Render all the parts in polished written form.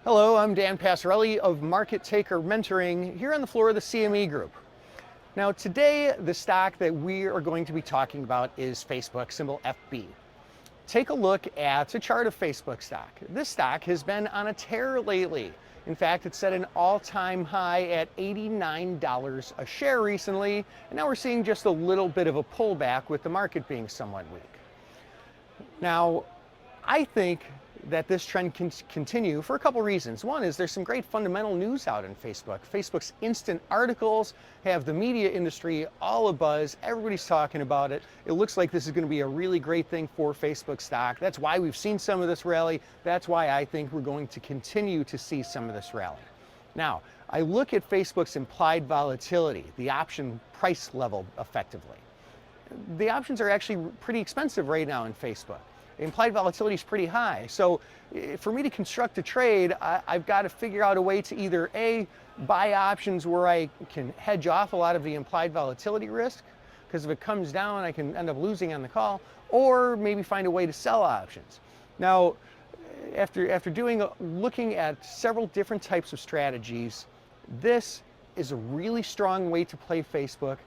Hello, I'm Dan Passarelli of Market Taker Mentoring here on the floor of the CME Group. Now today, the stock that we are going to be talking about is Facebook, symbol FB. Take a look at a chart of Facebook stock. This stock has been on a tear lately. In fact, it's set an all-time high at $89 a share recently, and now we're seeing just a little bit of a pullback with the market being somewhat weak. Now, I think that this trend can continue for a couple reasons. One is there's some great fundamental news out in Facebook. Facebook's instant articles have the media industry all abuzz. Everybody's talking about it. It looks like this is going to be a really great thing for Facebook stock. That's why we've seen some of this rally. That's why I think we're going to continue to see some of this rally. Now, I look at Facebook's implied volatility, the option price level effectively. The options are actually pretty expensive right now in Facebook. The implied volatility is pretty high. So for me to construct a trade, I've got to figure out a way to either A, buy options where I can hedge off a lot of the implied volatility risk, because if it comes down, I can end up losing on the call, or maybe find a way to sell options. Now, after looking at several different types of strategies, this is a really strong way to play Facebook.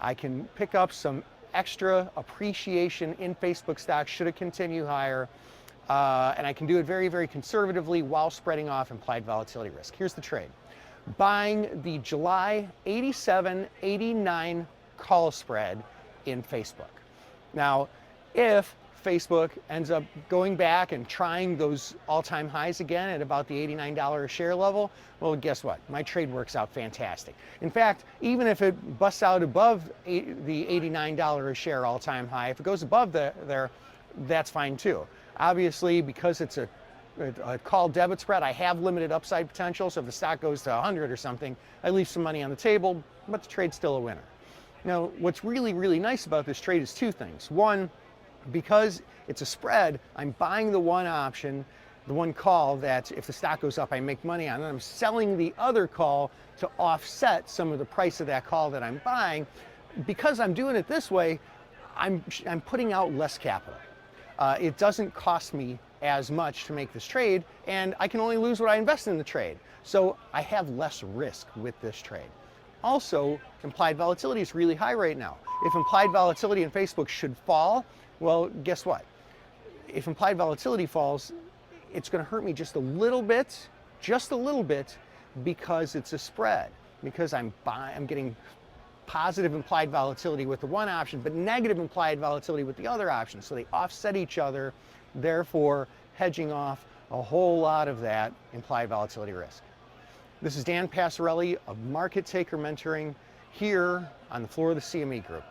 I can pick up some extra appreciation in Facebook stock should it continue higher, and I can do it very, very conservatively while spreading off implied volatility risk. Here's the trade. Buying the July 87-89 call spread in Facebook. Now, if Facebook ends up going back and trying those all-time highs again at about the $89 a share level, well, guess what? My trade works out fantastic. In fact, even if it busts out above the $89 a share all-time high, if it goes above there, that's fine too. Obviously, because it's a call debit spread, I have limited upside potential, so if the stock goes to 100 or something, I leave some money on the table, but the trade's still a winner. Now, what's really, really nice about this trade is two things. One, because it's a spread, I'm buying the one option, the one call that if the stock goes up, I make money on, and I'm selling the other call to offset some of the price of that call that I'm buying. Because I'm doing it this way, I'm putting out less capital. It doesn't cost me as much to make this trade, and I can only lose what I invest in the trade. So I have less risk with this trade. Also, implied volatility is really high right now. If implied volatility in Facebook should fall, well, guess what? If implied volatility falls, it's going to hurt me just a little bit, because it's a spread, because I'm getting positive implied volatility with the one option, but negative implied volatility with the other option. So they offset each other, therefore hedging off a whole lot of that implied volatility risk. This is Dan Passarelli of Market Taker Mentoring here on the floor of the CME Group.